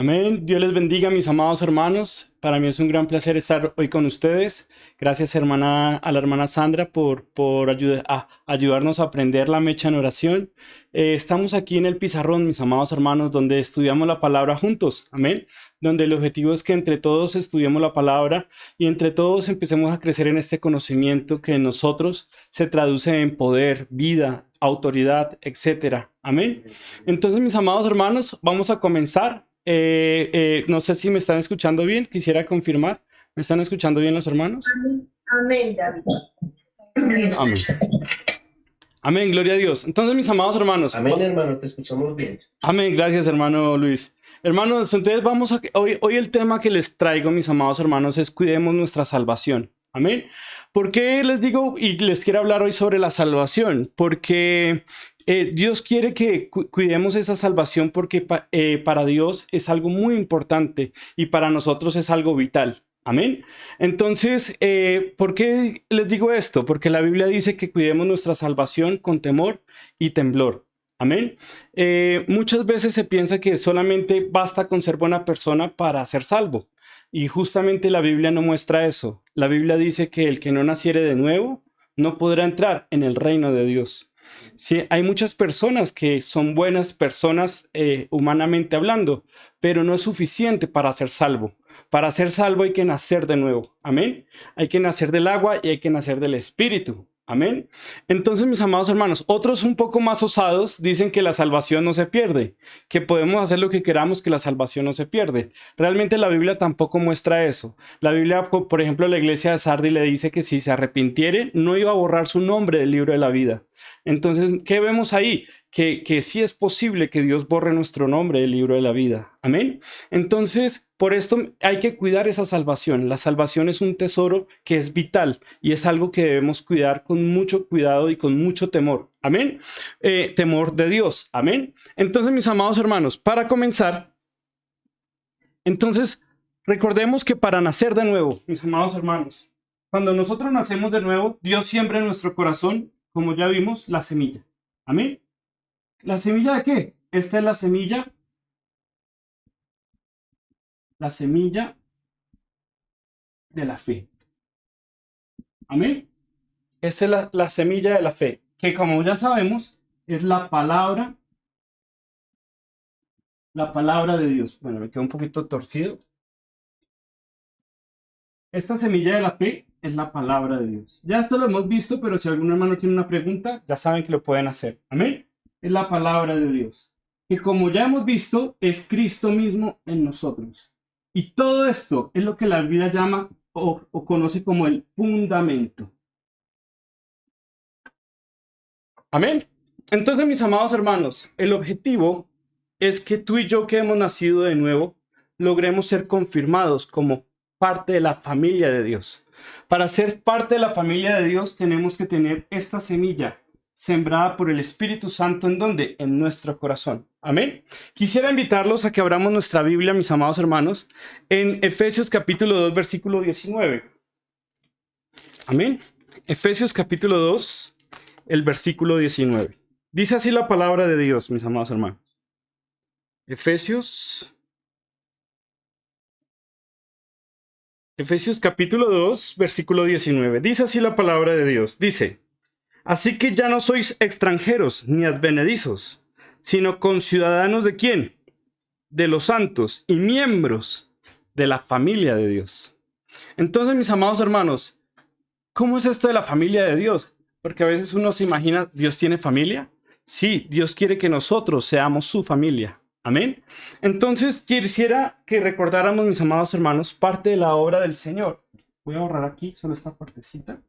Amén. Dios les bendiga, mis amados hermanos. Para mí es un gran placer estar hoy con ustedes. Gracias, a la hermana Sandra por ayudarnos a aprender la mecha en oración. Estamos aquí en el pizarrón, mis amados hermanos, donde estudiamos la palabra juntos. Amén. Donde el objetivo es que entre todos estudiemos la palabra y entre todos empecemos a crecer en este conocimiento que en nosotros se traduce en poder, vida, autoridad, etcétera. Amén. Entonces, mis amados hermanos, vamos a comenzar. No sé si me están escuchando bien, quisiera confirmar. ¿Me están escuchando bien los hermanos? Amén, David. Amén. Amén, gloria a Dios. Entonces, mis amados hermanos. Amén, hermano, te escuchamos bien. Amén, gracias, hermano Luis. Hermanos, entonces hoy el tema que les traigo, mis amados hermanos, es cuidemos nuestra salvación. Amén. ¿Por qué les digo y les quiero hablar hoy sobre la salvación? Porque Dios quiere que cuidemos esa salvación porque para Dios es algo muy importante y para nosotros es algo vital. Amén. Entonces, ¿por qué les digo esto? Porque la Biblia dice que cuidemos nuestra salvación con temor y temblor. Amén. Muchas veces se piensa que solamente basta con ser buena persona para ser salvo. Y justamente la Biblia no muestra eso. La Biblia dice que el que no naciere de nuevo no podrá entrar en el reino de Dios. Sí, hay muchas personas que son buenas personas humanamente hablando, pero no es suficiente para ser salvo. Para ser salvo hay que nacer de nuevo. Amén. Hay que nacer del agua y hay que nacer del Espíritu. Amén. Entonces, mis amados hermanos, otros un poco más osados dicen que la salvación no se pierde, que podemos hacer lo que queramos, que la salvación no se pierde. Realmente la Biblia tampoco muestra eso. La Biblia, por ejemplo, la iglesia de Sardi le dice que si se arrepintiere, no iba a borrar su nombre del libro de la vida. Entonces, ¿qué vemos ahí? Que sí es posible que Dios borre nuestro nombre del libro de la vida. Amén. Entonces, por esto hay que cuidar esa salvación. La salvación es un tesoro que es vital y es algo que debemos cuidar con mucho cuidado y con mucho temor. Amén. Temor de Dios. Amén. Entonces, mis amados hermanos, para comenzar, entonces, recordemos que para nacer de nuevo, mis amados hermanos, cuando nosotros nacemos de nuevo, Dios siembra en nuestro corazón, como ya vimos, la semilla. Amén. ¿La semilla de qué? Esta es la semilla de la fe. Amén. Esta es la semilla de la fe, que como ya sabemos, es la palabra de Dios. Bueno, me quedó un poquito torcido. Esta semilla de la fe es la palabra de Dios. Ya esto lo hemos visto, pero si algún hermano tiene una pregunta, ya saben que lo pueden hacer. Amén. Es la palabra de Dios. Que como ya hemos visto, es Cristo mismo en nosotros. Y todo esto es lo que la Biblia llama o conoce como el fundamento. Amén. Entonces, mis amados hermanos, el objetivo es que tú y yo que hemos nacido de nuevo, logremos ser confirmados como parte de la familia de Dios. Para ser parte de la familia de Dios tenemos que tener esta semilla sembrada por el Espíritu Santo. ¿En dónde? En nuestro corazón. Amén. Quisiera invitarlos a que abramos nuestra Biblia, mis amados hermanos, en Efesios capítulo 2, versículo 19. Amén. Efesios capítulo 2, el versículo 19. Dice así la palabra de Dios, mis amados hermanos. Efesios capítulo 2, versículo 19. Dice así la palabra de Dios. Dice: así que ya no sois extranjeros ni advenedizos, sino conciudadanos de ¿quién? De los santos y miembros de la familia de Dios. Entonces, mis amados hermanos, ¿cómo es esto de la familia de Dios? Porque a veces uno se imagina, ¿Dios tiene familia? Sí, Dios quiere que nosotros seamos su familia. Amén. Entonces, quisiera que recordáramos, mis amados hermanos, parte de la obra del Señor. Voy a borrar aquí solo esta partecita.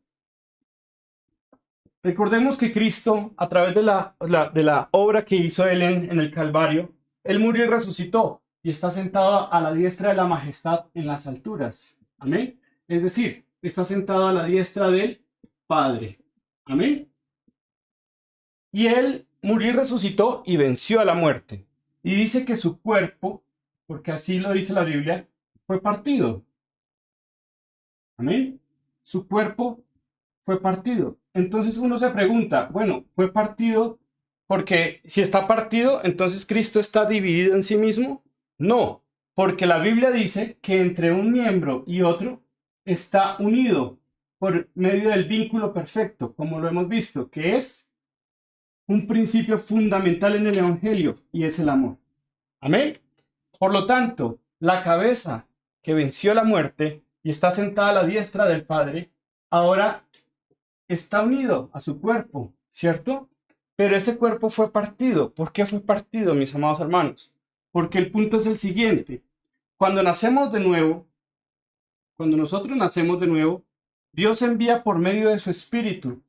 Recordemos que Cristo, a través de la obra que hizo Él en el Calvario, Él murió y resucitó y está sentado a la diestra de la majestad en las alturas. Amén. Es decir, está sentado a la diestra del Padre. Amén. Y Él murió y resucitó y venció a la muerte. Y dice que su cuerpo, porque así lo dice la Biblia, fue partido. Amén. Su cuerpo fue partido. Entonces uno se pregunta, bueno, fue partido porque si está partido, entonces Cristo está dividido en sí mismo. No, Porque la Biblia dice que entre un miembro y otro está unido por medio del vínculo perfecto, como lo hemos visto, que es un principio fundamental en el Evangelio y es el amor. Amén. Por lo tanto, la cabeza que venció la muerte y está sentada a la diestra del Padre, ahora está unido a su cuerpo, ¿cierto? Pero ese cuerpo fue partido. ¿Por qué fue partido, mis amados hermanos? Porque el punto es el siguiente. Cuando nacemos de nuevo, cuando nosotros nacemos de nuevo, Dios envía por medio de su Espíritu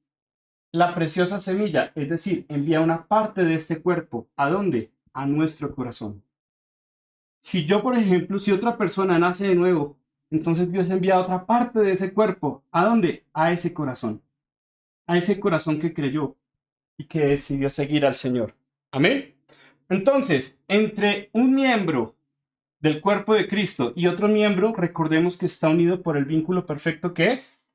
la preciosa semilla, es decir, envía una parte de este cuerpo. ¿A dónde? A nuestro corazón. Si yo, por ejemplo, si otra persona nace de nuevo, entonces Dios envía otra parte de ese cuerpo. ¿A dónde? A ese corazón. A ese corazón que creyó y que decidió seguir al Señor. Amén. Entonces, entre un miembro del cuerpo de Cristo y otro miembro, recordemos que está unido por el vínculo perfecto que es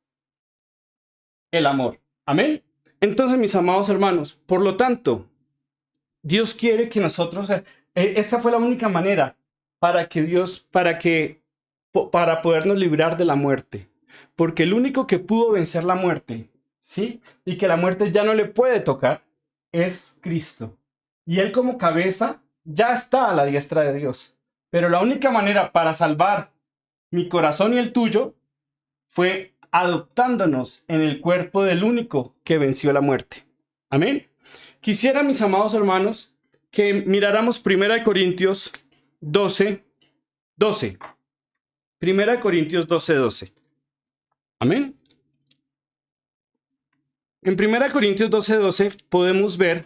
el amor. Amén. Entonces, mis amados hermanos, por lo tanto, Dios quiere que nosotros, esta fue la única manera para podernos librar de la muerte. Porque el único que pudo vencer la muerte, ¿sí? Y que la muerte ya no le puede tocar, es Cristo. Y Él como cabeza ya está a la diestra de Dios. Pero la única manera para salvar mi corazón y el tuyo fue adoptándonos en el cuerpo del único que venció la muerte. Amén. Quisiera, mis amados hermanos, que miráramos 1 Corintios 12, 12. 1 Corintios 12, 12. Amén. En 1 Corintios 12, 12 podemos ver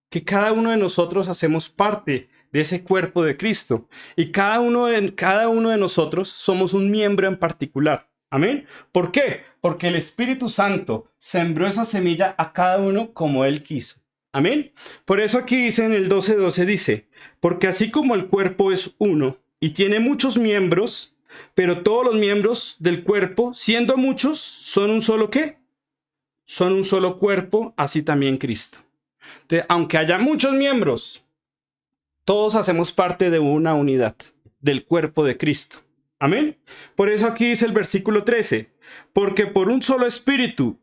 que cada uno de nosotros hacemos parte de ese cuerpo de Cristo. Y cada uno de nosotros somos un miembro en particular. Amén. ¿Por qué? Porque el Espíritu Santo sembró esa semilla a cada uno como Él quiso. Amén. Por eso aquí dice en el 12:12 dice, porque así como el cuerpo es uno y tiene muchos miembros, pero todos los miembros del cuerpo, siendo muchos, son un solo ¿qué? Son un solo cuerpo, así también Cristo. Entonces, aunque haya muchos miembros, todos hacemos parte de una unidad, del cuerpo de Cristo. Amén. Por eso aquí dice el versículo 13, porque por un solo espíritu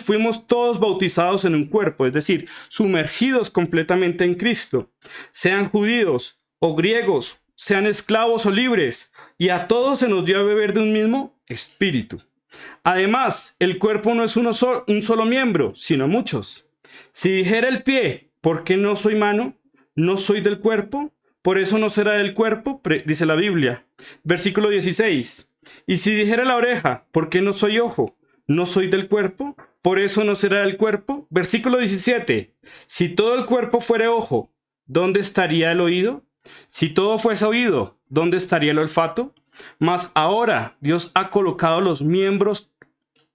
fuimos todos bautizados en un cuerpo, es decir, sumergidos completamente en Cristo, sean judíos o griegos, sean esclavos o libres, y a todos se nos dio a beber de un mismo espíritu. Además, el cuerpo no es un solo miembro, sino muchos. Si dijera el pie, ¿por qué no soy mano? ¿No soy del cuerpo? Por eso no será del cuerpo, dice la Biblia. Versículo 16. Y si dijera la oreja, ¿por qué no soy ojo? ¿No soy del cuerpo? Por eso no será del cuerpo. Versículo 17. Si todo el cuerpo fuere ojo, ¿dónde estaría el oído? Si todo fuese oído, ¿dónde estaría el olfato? Mas ahora Dios ha colocado los miembros,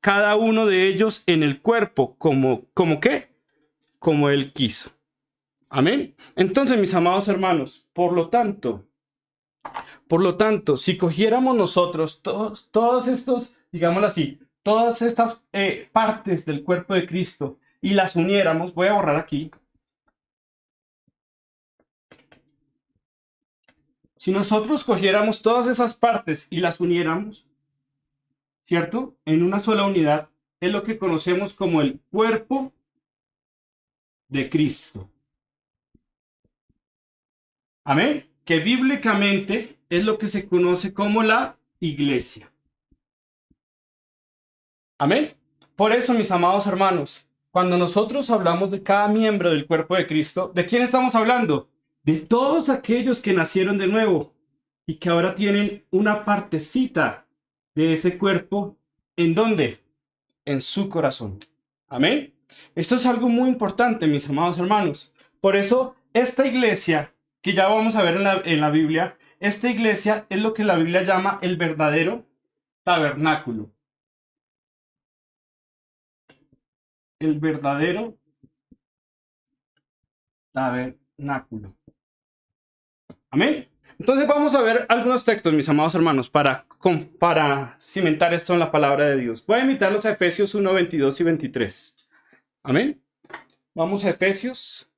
cada uno de ellos en el cuerpo, ¿como qué? Como Él quiso. Amén. Entonces, mis amados hermanos, por lo tanto, si cogiéramos nosotros todos estos, digámoslo así, todas estas partes del cuerpo de Cristo y las uniéramos, voy a borrar aquí. Si nosotros cogiéramos todas esas partes y las uniéramos, ¿cierto? En una sola unidad, es lo que conocemos como el cuerpo de Cristo. Amén. Que bíblicamente es lo que se conoce como la iglesia. Amén. Por eso, mis amados hermanos, cuando nosotros hablamos de cada miembro del cuerpo de Cristo, ¿de quién estamos hablando? De todos aquellos que nacieron de nuevo y que ahora tienen una partecita de ese cuerpo. ¿En dónde? En su corazón. Amén. Esto es algo muy importante, mis amados hermanos. Por eso, esta iglesia, que ya vamos a ver en la Biblia, esta iglesia es lo que la Biblia llama el verdadero tabernáculo. El verdadero tabernáculo. Amén. Entonces vamos a ver algunos textos, mis amados hermanos, para cimentar esto en la palabra de Dios. Voy a invitarlos a Efesios 1, 22 y 23. Amén. Vamos a Efesios,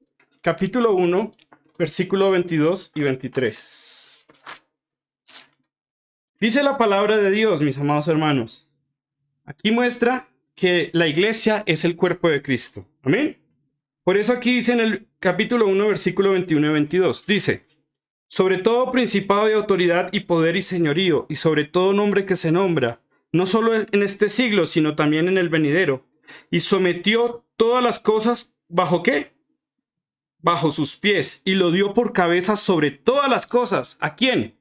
capítulo 1, versículo 22 y 23. Dice la palabra de Dios, mis amados hermanos. Aquí muestra que la iglesia es el cuerpo de Cristo. Amén. Por eso aquí dice en el capítulo 1, versículo 21 y 22. Dice: sobre todo principado y autoridad y poder y señorío, y sobre todo nombre que se nombra, no solo en este siglo, sino también en el venidero. Y sometió todas las cosas, ¿bajo qué? Bajo sus pies, y lo dio por cabeza sobre todas las cosas. ¿A quién?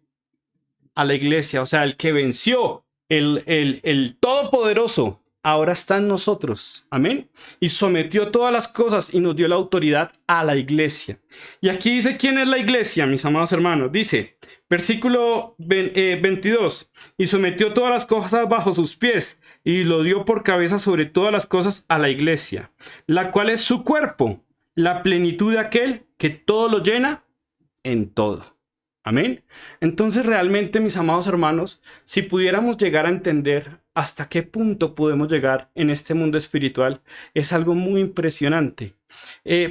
A la iglesia, o sea, el que venció, el todopoderoso, ahora está en nosotros. Amén. Y sometió todas las cosas y nos dio la autoridad a la iglesia. Y aquí dice quién es la iglesia, mis amados hermanos. Dice, versículo 22, y sometió todas las cosas bajo sus pies y lo dio por cabeza sobre todas las cosas a la iglesia, la cual es su cuerpo, la plenitud de aquel que todo lo llena en todo. Amén. Entonces realmente, mis amados hermanos, si pudiéramos llegar a entender hasta qué punto podemos llegar en este mundo espiritual, es algo muy impresionante.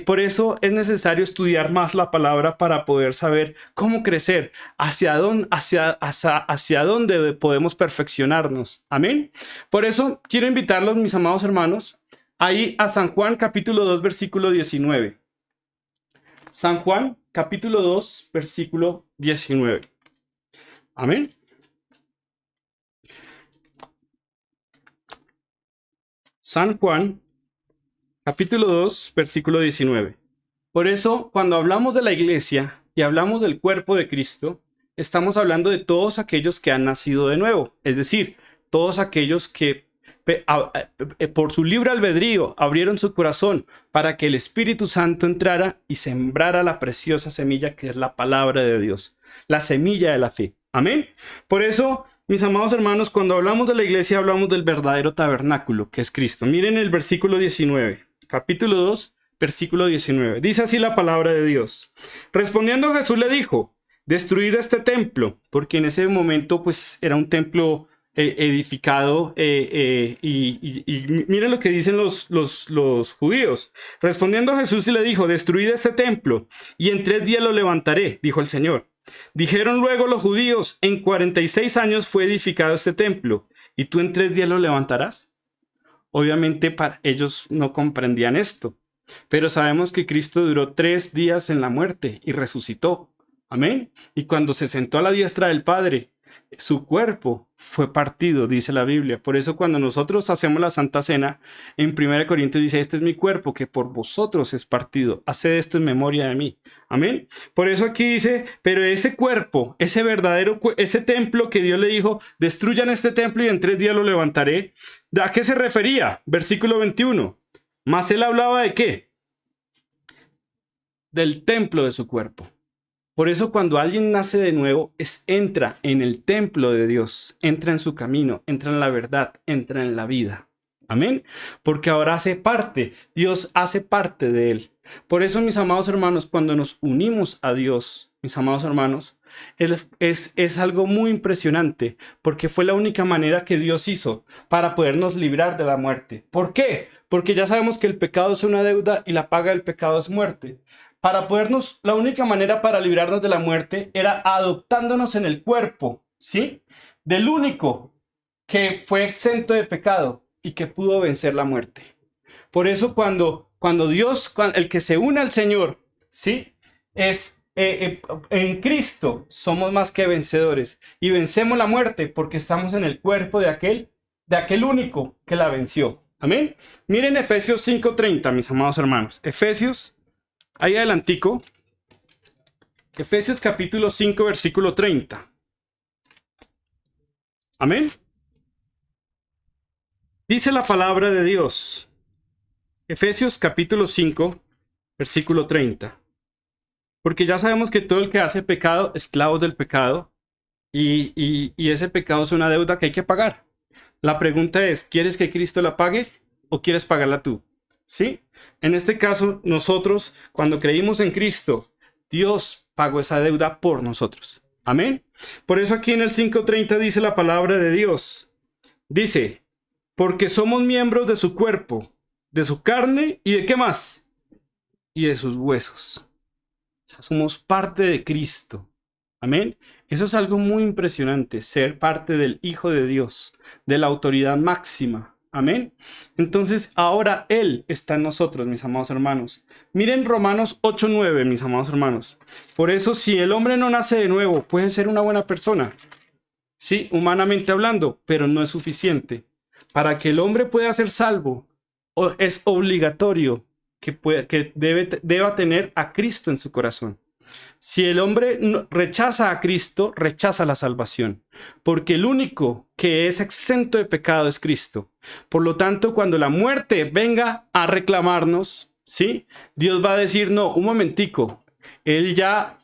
Por eso es necesario estudiar más la palabra para poder saber cómo crecer, hacia dónde podemos perfeccionarnos. Amén. Por eso quiero invitarlos, mis amados hermanos, ahí a San Juan capítulo 2, versículo 19. San Juan capítulo 2, versículo 19. Amén. San Juan capítulo 2, versículo 19. Por eso, cuando hablamos de la iglesia y hablamos del cuerpo de Cristo, estamos hablando de todos aquellos que han nacido de nuevo. Es decir, todos aquellos que por su libre albedrío abrieron su corazón para que el Espíritu Santo entrara y sembrara la preciosa semilla que es la palabra de Dios, la semilla de la fe. Amén. Por eso, mis amados hermanos, cuando hablamos de la iglesia hablamos del verdadero tabernáculo que es Cristo. Miren el versículo 19, capítulo 2, versículo 19. Dice así la palabra de Dios. Respondiendo Jesús le dijo: destruid este templo, porque en ese momento pues era un templo edificado y miren lo que dicen los judíos. Respondiendo Jesús y le dijo: destruid este templo y en 3 días lo levantaré, dijo el Señor. Dijeron luego los judíos: en 46 años fue edificado este templo y tú en 3 días lo levantarás. Obviamente para ellos no comprendían esto, pero sabemos que Cristo duró 3 días en la muerte y resucitó. Amén. Y cuando se sentó a la diestra del Padre, su cuerpo fue partido, dice la Biblia. Por eso cuando nosotros hacemos la Santa Cena, en 1 Corintios dice: este es mi cuerpo que por vosotros es partido. Haced esto en memoria de mí. Amén. Por eso aquí dice: pero ese cuerpo, ese verdadero, ese templo que Dios le dijo: destruyan este templo y en 3 días lo levantaré. ¿A qué se refería? Versículo 21. Mas él hablaba ¿de qué? Del templo de su cuerpo. Por eso cuando alguien nace de nuevo, entra en el templo de Dios, entra en su camino, entra en la verdad, entra en la vida. Amén. Porque ahora hace parte, Dios hace parte de él. Por eso, mis amados hermanos, cuando nos unimos a Dios, mis amados hermanos, es algo muy impresionante, porque fue la única manera que Dios hizo para podernos librar de la muerte. ¿Por qué? Porque ya sabemos que el pecado es una deuda y la paga del pecado es muerte. La única manera para librarnos de la muerte era adoptándonos en el cuerpo, ¿sí? Del único que fue exento de pecado y que pudo vencer la muerte. Por eso cuando Dios, el que se une al Señor, ¿sí? En Cristo somos más que vencedores y vencemos la muerte porque estamos en el cuerpo de aquel único que la venció. Amén. Miren Efesios 5:30, mis amados hermanos. Efesios, ahí adelantico. Efesios capítulo 5, versículo 30. Amén. Dice la palabra de Dios. Efesios capítulo 5, versículo 30. Porque ya sabemos que todo el que hace pecado, esclavo del pecado, y ese pecado es una deuda que hay que pagar. La pregunta es, ¿quieres que Cristo la pague o quieres pagarla tú? ¿Sí? En este caso, nosotros, cuando creímos en Cristo, Dios pagó esa deuda por nosotros. Amén. Por eso aquí en el 5:30 dice la palabra de Dios. Dice, porque somos miembros de su cuerpo, de su carne y ¿de qué más? Y de sus huesos. sea, somos parte de Cristo. Amén. Eso es algo muy impresionante, ser parte del Hijo de Dios, de la autoridad máxima. Amén. Entonces, ahora Él está en nosotros, mis amados hermanos. Miren Romanos 8:9, mis amados hermanos. Por eso, si el hombre no nace de nuevo, puede ser una buena persona. Sí, humanamente hablando, pero no es suficiente. Para que el hombre pueda ser salvo, es obligatorio que deba tener a Cristo en su corazón. Si el hombre rechaza a Cristo, rechaza la salvación, porque el único que es exento de pecado es Cristo. Por lo tanto, cuando la muerte venga a reclamarnos, ¿sí? Dios va a decir, no, un momentico, Él ya,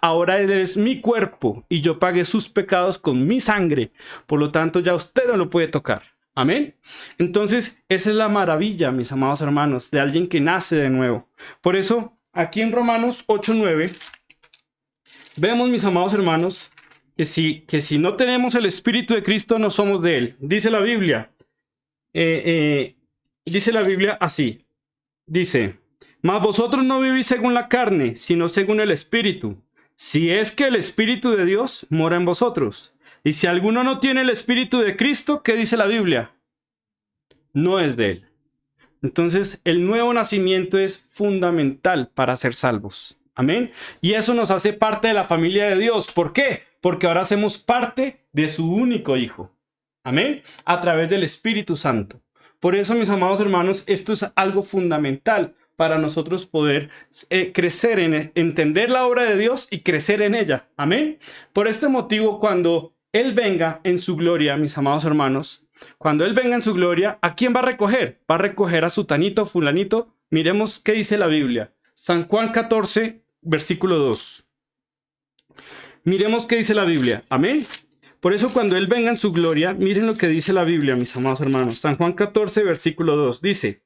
ahora Él es mi cuerpo y yo pagué sus pecados con mi sangre. Por lo tanto, ya usted no lo puede tocar. Amén. Entonces, esa es la maravilla, mis amados hermanos, de alguien que nace de nuevo. Por eso, aquí en Romanos 8:9, vemos, mis amados hermanos, que si no tenemos el Espíritu de Cristo, no somos de Él. Dice la Biblia, así, dice, mas vosotros no vivís según la carne, sino según el Espíritu. Si es que el Espíritu de Dios mora en vosotros. Y si alguno no tiene el Espíritu de Cristo, ¿qué dice la Biblia? No es de Él. Entonces, el nuevo nacimiento es fundamental para ser salvos. Amén. Y eso nos hace parte de la familia de Dios. ¿Por qué? Porque ahora hacemos parte de su único Hijo. Amén. A través del Espíritu Santo. Por eso, mis amados hermanos, esto es algo fundamental para nosotros poder crecer en entender la obra de Dios y crecer en ella. Amén. Por este motivo, cuando Él venga en su gloria, mis amados hermanos, cuando Él venga en su gloria, ¿a quién va a recoger? Va a recoger a sutanito, fulanito. Miremos qué dice la Biblia. San Juan 14, versículo 2. Miremos qué dice la Biblia. Amén. Por eso cuando Él venga en su gloria, miren lo que dice la Biblia, mis amados hermanos. San Juan 14, versículo 2. Dice,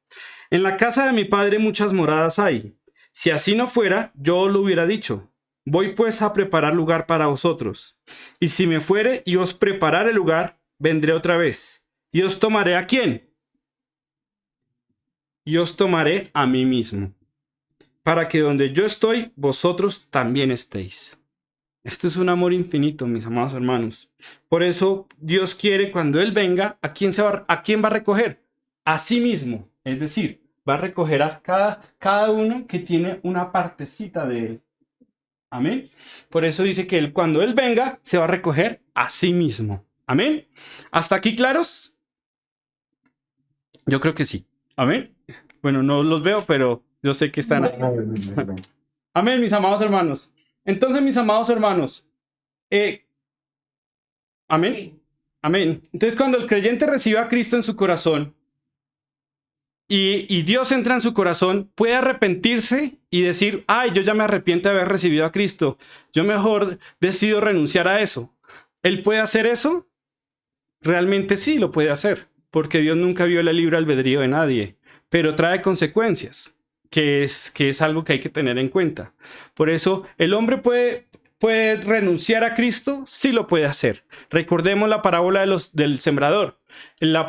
en la casa de mi Padre muchas moradas hay. Si así no fuera, yo os lo hubiera dicho. Voy pues a preparar lugar para vosotros. Y si me fuere y os preparare lugar, vendré otra vez. ¿Y os tomaré a quién? Y os tomaré a mí mismo, para que donde yo estoy, vosotros también estéis. Esto es un amor infinito, mis amados hermanos. Por eso Dios quiere cuando Él venga, ¿a quién va a recoger? A sí mismo. Es decir, va a recoger a cada uno que tiene una partecita de Él. Amén. Por eso dice que cuando Él venga, se va a recoger a sí mismo. Amén. ¿Hasta aquí claros? Yo creo que sí. Amén. Bueno, no los veo, pero yo sé que están ahí. Amén, mis amados hermanos. Entonces, mis amados hermanos, amén. Amén. Entonces, cuando el creyente recibe a Cristo en su corazón y Dios entra en su corazón, puede arrepentirse y decir, ay, yo ya me arrepiento de haber recibido a Cristo. Yo mejor decido renunciar a eso. ¿Él puede hacer eso? Realmente sí lo puede hacer, porque Dios nunca viola el libre albedrío de nadie, pero trae consecuencias, que es algo que hay que tener en cuenta. Por eso, ¿el hombre puede renunciar a Cristo? Sí lo puede hacer. Recordemos la parábola del sembrador. La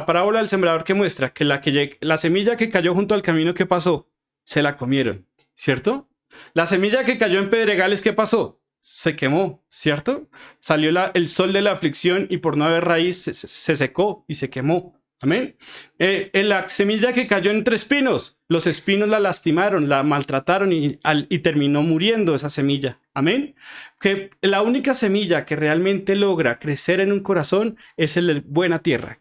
parábola del sembrador que muestra que la semilla que cayó junto al camino, ¿qué pasó? Se la comieron, ¿cierto? La semilla que cayó en pedregales, ¿qué pasó? Se quemó, ¿cierto? Salió el sol de la aflicción y por no haber raíz se secó y se quemó. Amén. La semilla que cayó entre espinos, los espinos la lastimaron, la maltrataron y terminó muriendo esa semilla. Amén. Que la única semilla que realmente logra crecer en un corazón es la buena tierra.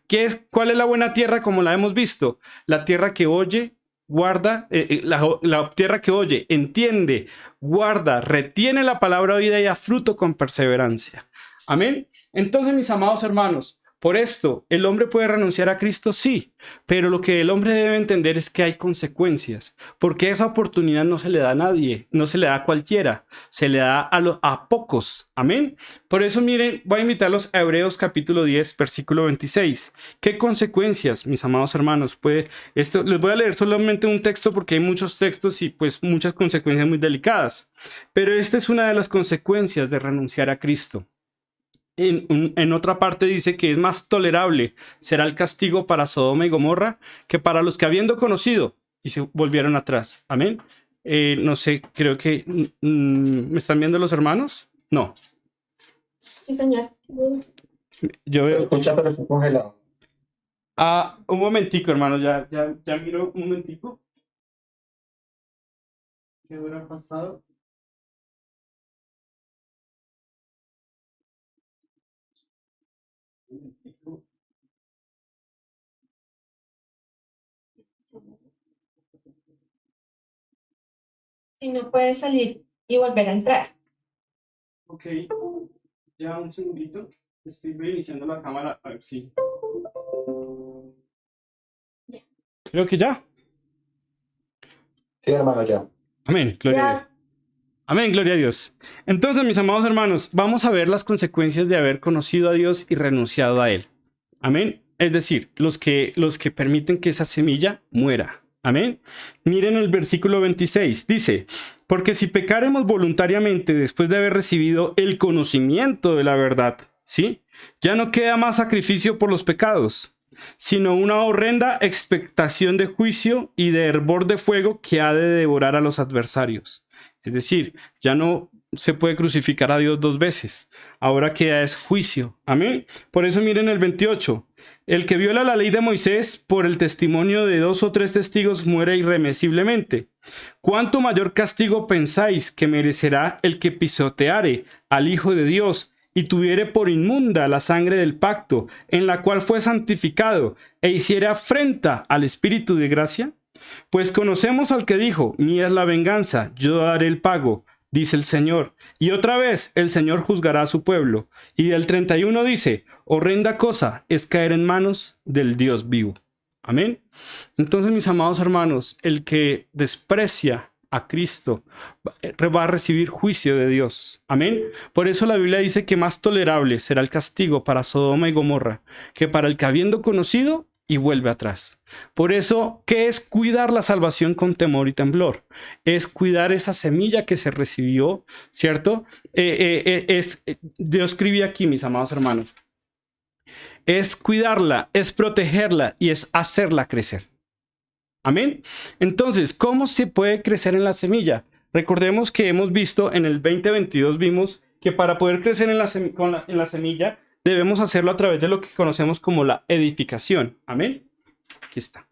¿Cuál es la buena tierra como la hemos visto? La tierra que oye, guarda, la tierra que oye, entiende, guarda, retiene la palabra oída y da fruto con perseverancia. Amén. Entonces, mis amados hermanos, por esto, ¿el hombre puede renunciar a Cristo? Sí, pero lo que el hombre debe entender es que hay consecuencias, porque esa oportunidad no se le da a nadie, no se le da a cualquiera, se le da a pocos. Amén. Por eso, miren, voy a invitarlos a Hebreos capítulo 10, versículo 26. ¿Qué consecuencias, mis amados hermanos? Les voy a leer solamente un texto porque hay muchos textos y pues muchas consecuencias muy delicadas, pero esta es una de las consecuencias de renunciar a Cristo. En otra parte dice que es más tolerable será el castigo para Sodoma y Gomorra que para los que habiendo conocido y se volvieron atrás. Amén. No sé, creo que... ¿me están viendo los hermanos? No. Sí, señor. Yo Se veo... escucha, pero está congelado. Ah, un momentico, hermano. Ya miro un momentico. ¿Qué habrá pasado? Un momentico. Si no puede salir y volver a entrar. Ok. Ya un segundito. Estoy reiniciando la cámara. A ver si... Creo que ya. Sí, hermano, ya. Amén. Gloria a Dios. Ya. Amén, gloria a Dios. Entonces, mis amados hermanos, vamos a ver las consecuencias de haber conocido a Dios y renunciado a Él. Amén. Es decir, los que permiten que esa semilla muera. Amén. Miren el versículo 26. Dice, porque si pecaremos voluntariamente después de haber recibido el conocimiento de la verdad, ¿sí? Ya no queda más sacrificio por los pecados, sino una horrenda expectación de juicio y de hervor de fuego que ha de devorar a los adversarios. Es decir, ya no se puede crucificar a Dios dos veces. Ahora queda es juicio. Amén. Por eso miren el 28. El que viola la ley de Moisés por el testimonio de 2 o 3 testigos muere irremisiblemente. ¿Cuánto mayor castigo pensáis que merecerá el que pisoteare al Hijo de Dios y tuviere por inmunda la sangre del pacto en la cual fue santificado e hiciere afrenta al Espíritu de gracia? Pues conocemos al que dijo, mía es la venganza, yo daré el pago, dice el Señor. Y otra vez el Señor juzgará a su pueblo. Y del 31 dice, horrenda cosa es caer en manos del Dios vivo. Amén. Entonces, mis amados hermanos, el que desprecia a Cristo va a recibir juicio de Dios. Amén. Por eso la Biblia dice que más tolerable será el castigo para Sodoma y Gomorra que para el que habiendo conocido y vuelve atrás. Por eso, ¿qué es cuidar la salvación con temor y temblor? Es cuidar esa semilla que se recibió, ¿cierto? Dios escribí aquí, mis amados hermanos. Es cuidarla, es protegerla y es hacerla crecer. Amén. Entonces, ¿cómo se puede crecer en la semilla? Recordemos que hemos visto en el 2022, vimos que para poder crecer en la semilla, debemos hacerlo a través de lo que conocemos como la edificación. Amén. Aquí está.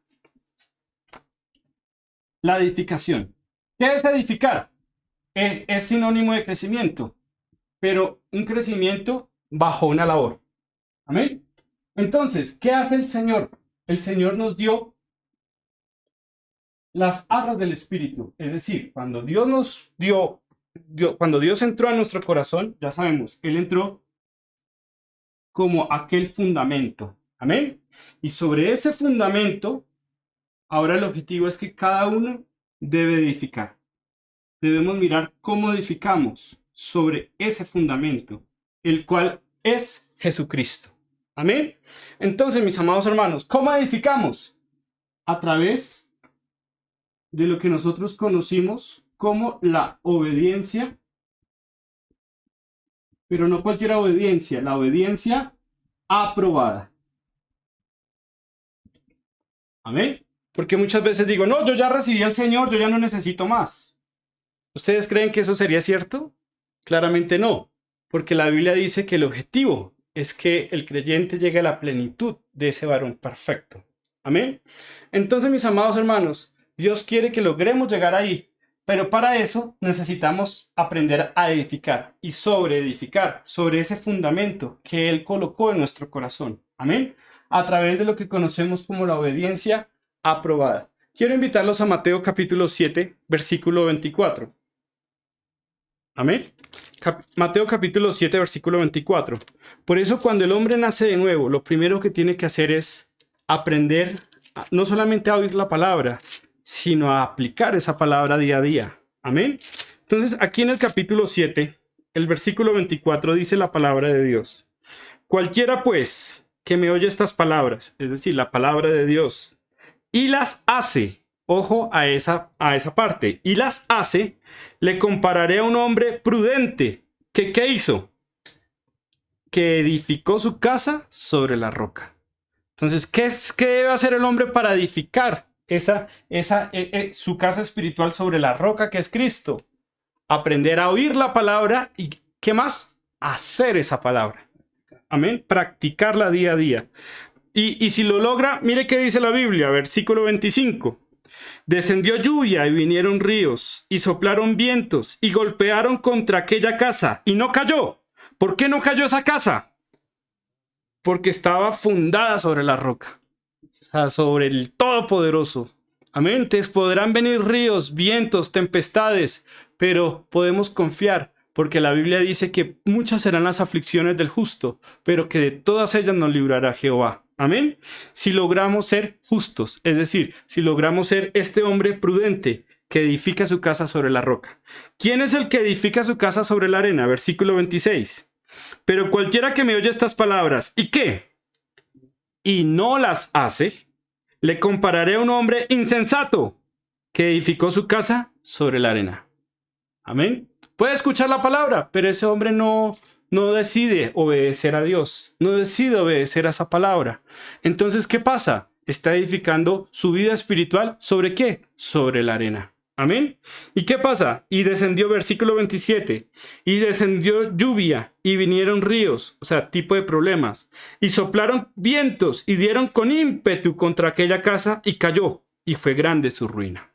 La edificación. ¿Qué es edificar? Es sinónimo de crecimiento, pero un crecimiento bajo una labor. Amén. Entonces, ¿qué hace el Señor? El Señor nos dio las arras del Espíritu. Es decir, cuando Dios nos cuando Dios entró a nuestro corazón, ya sabemos, Él entró como aquel fundamento. Amén. Y sobre ese fundamento, ahora el objetivo es que cada uno debe edificar. Debemos mirar cómo edificamos sobre ese fundamento, el cual es Jesucristo. Amén. Entonces, mis amados hermanos, ¿cómo edificamos? A través de lo que nosotros conocimos como la obediencia, pero no cualquier obediencia, la obediencia aprobada. Amén. Porque muchas veces digo, no, yo ya recibí al Señor, yo ya no necesito más. ¿Ustedes creen que eso sería cierto? Claramente no, porque la Biblia dice que el objetivo es que el creyente llegue a la plenitud de ese varón perfecto. Amén. Entonces, mis amados hermanos, Dios quiere que logremos llegar ahí, pero para eso necesitamos aprender a edificar y sobre edificar sobre ese fundamento que Él colocó en nuestro corazón. Amén. A través de lo que conocemos como la obediencia aprobada. Quiero invitarlos a Mateo capítulo 7, versículo 24. Amén. Mateo capítulo 7, versículo 24. Por eso cuando el hombre nace de nuevo, lo primero que tiene que hacer es aprender no solamente a oír la palabra, sino a aplicar esa palabra día a día. Amén. Entonces, aquí en el capítulo 7, el versículo 24 dice la palabra de Dios. Cualquiera, pues, que me oye estas palabras, es decir, la palabra de Dios, y las hace, ojo a esa parte, y las hace, le compararé a un hombre prudente. ¿Qué hizo? Que edificó su casa sobre la roca. Entonces, ¿qué debe hacer el hombre para edificar su casa espiritual sobre la roca que es Cristo. Aprender a oír la palabra y ¿qué más? Hacer esa palabra. Amén. Practicarla día a día. Y si lo logra, mire qué dice la Biblia, versículo 25. Descendió lluvia y vinieron ríos y soplaron vientos y golpearon contra aquella casa y no cayó. ¿Por qué no cayó esa casa? Porque estaba fundada sobre la roca, o sea, sobre el Todopoderoso. Amén. Entonces podrán venir ríos, vientos, tempestades, pero podemos confiar porque la Biblia dice que muchas serán las aflicciones del justo, pero que de todas ellas nos librará Jehová. Amén. Si logramos ser justos, es decir, si logramos ser este hombre prudente que edifica su casa sobre la roca. ¿Quién es el que edifica su casa sobre la arena? Versículo 26. Pero cualquiera que me oye estas palabras, ¿y qué? Y no las hace, le compararé a un hombre insensato que edificó su casa sobre la arena. Amén. Puede escuchar la palabra, pero ese hombre no decide obedecer a Dios, no decide obedecer a esa palabra. Entonces, ¿qué pasa? Está edificando su vida espiritual ¿sobre qué? Sobre la arena. Amén. ¿Y qué pasa? Y descendió, versículo 27, y descendió lluvia y vinieron ríos, o sea, tipo de problemas, y soplaron vientos y dieron con ímpetu contra aquella casa y cayó, y fue grande su ruina.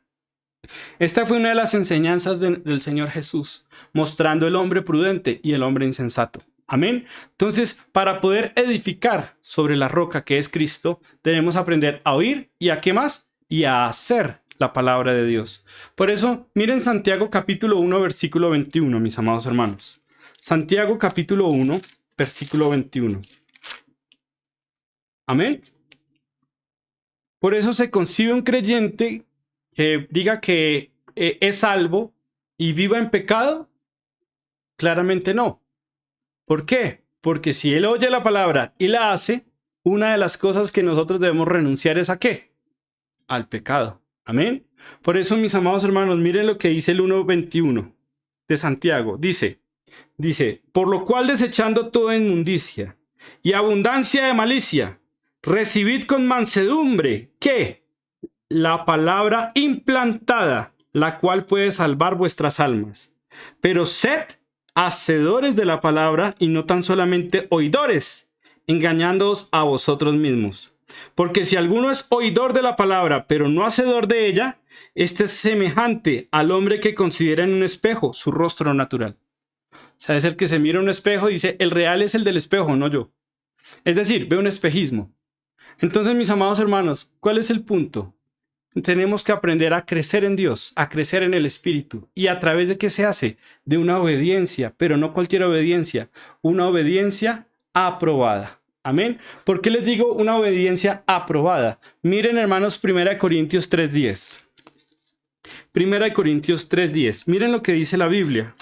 Esta fue una de las enseñanzas del Señor Jesús, mostrando el hombre prudente y el hombre insensato. Amén. Entonces, para poder edificar sobre la roca que es Cristo, debemos aprender a oír y a qué más, y a hacer la palabra de Dios. Por eso, miren Santiago capítulo 1, versículo 21, mis amados hermanos. Santiago capítulo 1, versículo 21. Amén. Por eso se concibe un creyente que diga que es salvo y viva en pecado. Claramente no. ¿Por qué? Porque si él oye la palabra y la hace, una de las cosas que nosotros debemos renunciar es ¿a qué? Al pecado. Amén. Por eso, mis amados hermanos, miren lo que dice el 1:21 de Santiago. Dice, por lo cual desechando toda inmundicia y abundancia de malicia, recibid con mansedumbre, ¿qué? La palabra implantada, la cual puede salvar vuestras almas. Pero sed hacedores de la palabra y no tan solamente oidores, engañándoos a vosotros mismos. Porque si alguno es oidor de la palabra, pero no hacedor de ella, este es semejante al hombre que considera en un espejo su rostro natural. O sea, es el que se mira en un espejo y dice, el real es el del espejo, no yo. Es decir, ve un espejismo. Entonces, mis amados hermanos, ¿cuál es el punto? Tenemos que aprender a crecer en Dios, a crecer en el Espíritu. ¿Y a través de qué se hace? De una obediencia, pero no cualquier obediencia, una obediencia aprobada. Amén. ¿Por qué les digo una obediencia aprobada? Miren, hermanos, 1 Corintios 3:10. 1 Corintios 3:10. Miren lo que dice la Biblia.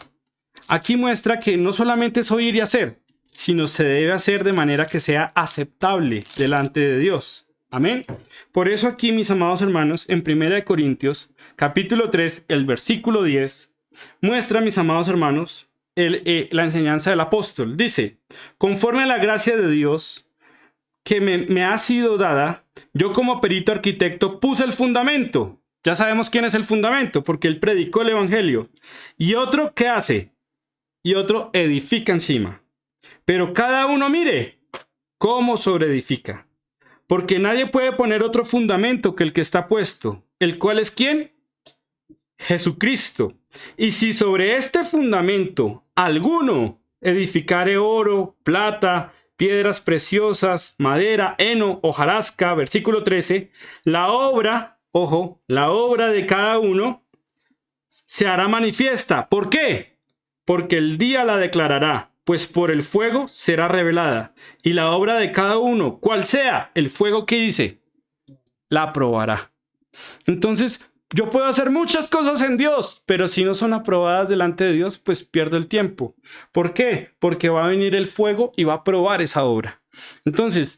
Aquí muestra que no solamente es oír y hacer, sino se debe hacer de manera que sea aceptable delante de Dios. Amén. Por eso aquí, mis amados hermanos, en 1 Corintios, capítulo 3, el versículo 10, muestra, mis amados hermanos, la enseñanza del apóstol. Dice, conforme a la gracia de Dios que me ha sido dada, yo como perito arquitecto puse el fundamento. Ya sabemos quién es el fundamento, porque él predicó el evangelio. Y otro, ¿qué hace? Y otro edifica encima. Pero cada uno mire cómo sobreedifica. Porque nadie puede poner otro fundamento que el que está puesto. ¿El cual es quién? Jesucristo. Y si sobre este fundamento alguno edificare oro, plata, piedras preciosas, madera, heno, hojarasca, versículo 13, la obra, ojo, la obra de cada uno se hará manifiesta. ¿Por qué? Porque el día la declarará, pues por el fuego será revelada. Y la obra de cada uno, cual sea el fuego que dice, la probará. Entonces, yo puedo hacer muchas cosas en Dios, pero si no son aprobadas delante de Dios, pues pierdo el tiempo. ¿Por qué? Porque va a venir el fuego y va a probar esa obra. Entonces,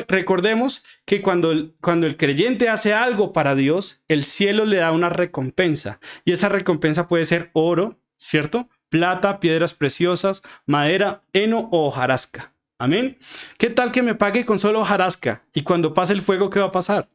recordemos que cuando el creyente hace algo para Dios, el cielo le da una recompensa. Y esa recompensa puede ser oro, ¿cierto? Plata, piedras preciosas, madera, heno o hojarasca. Amén. ¿Qué tal que me pague con solo hojarasca? Y cuando pase el fuego, ¿qué va a pasar?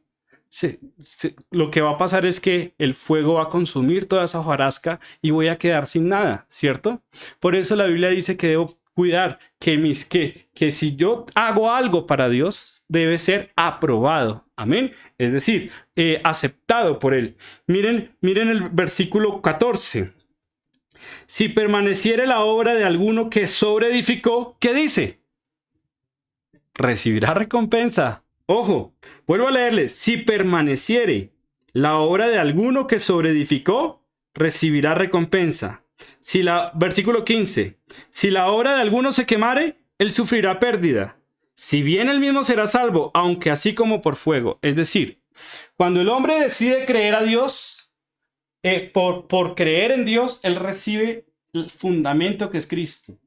lo que va a pasar es que el fuego va a consumir toda esa hojarasca y voy a quedar sin nada, ¿cierto? Por eso la Biblia dice que debo cuidar que si yo hago algo para Dios, debe ser aprobado. Amén. Es decir, aceptado por Él. Miren el versículo 14. Si permaneciere la obra de alguno que sobreedificó, ¿qué dice? Recibirá recompensa. Ojo, vuelvo a leerles. Si permaneciere la obra de alguno que sobreedificó, recibirá recompensa. Versículo 15. Si la obra de alguno se quemare, él sufrirá pérdida. Si bien él mismo será salvo, aunque así como por fuego. Es decir, cuando el hombre decide creer a Dios, por creer en Dios, él recibe el fundamento que es Cristo.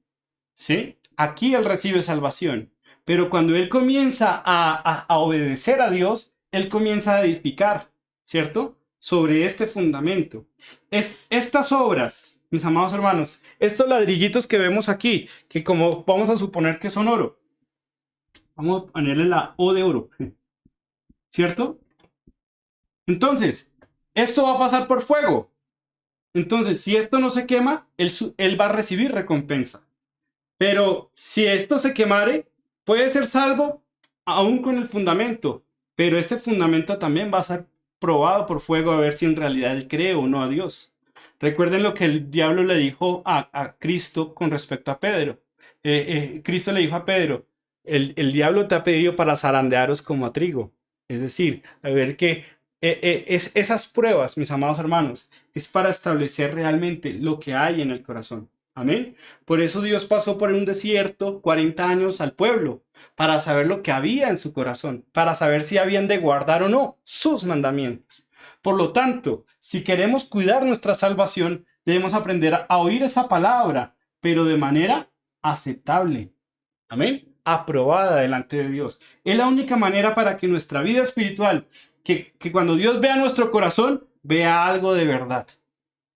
¿Sí? Aquí él recibe salvación. Pero cuando él comienza a obedecer a Dios, él comienza a edificar, ¿cierto? Sobre este fundamento. Estas obras, mis amados hermanos, estos ladrillitos que vemos aquí, que como vamos a suponer que son oro, vamos a ponerle la O de oro, ¿cierto? Entonces, esto va a pasar por fuego. Entonces, si esto no se quema, él va a recibir recompensa. Pero si esto se quemare, puede ser salvo aún con el fundamento, pero este fundamento también va a ser probado por fuego a ver si en realidad él cree o no a Dios. Recuerden lo que el diablo le dijo a Cristo con respecto a Pedro. Cristo le dijo a Pedro, el diablo te ha pedido para zarandearos como a trigo. Es decir, a ver que esas pruebas, mis amados hermanos, es para establecer realmente lo que hay en el corazón. Amén. Por eso Dios pasó por un desierto 40 años al pueblo, para saber lo que había en su corazón, para saber si habían de guardar o no sus mandamientos. Por lo tanto, si queremos cuidar nuestra salvación, debemos aprender a oír esa palabra, pero de manera aceptable. Amén. Aprobada delante de Dios. Es la única manera para que nuestra vida espiritual, que cuando Dios vea nuestro corazón, vea algo de verdad.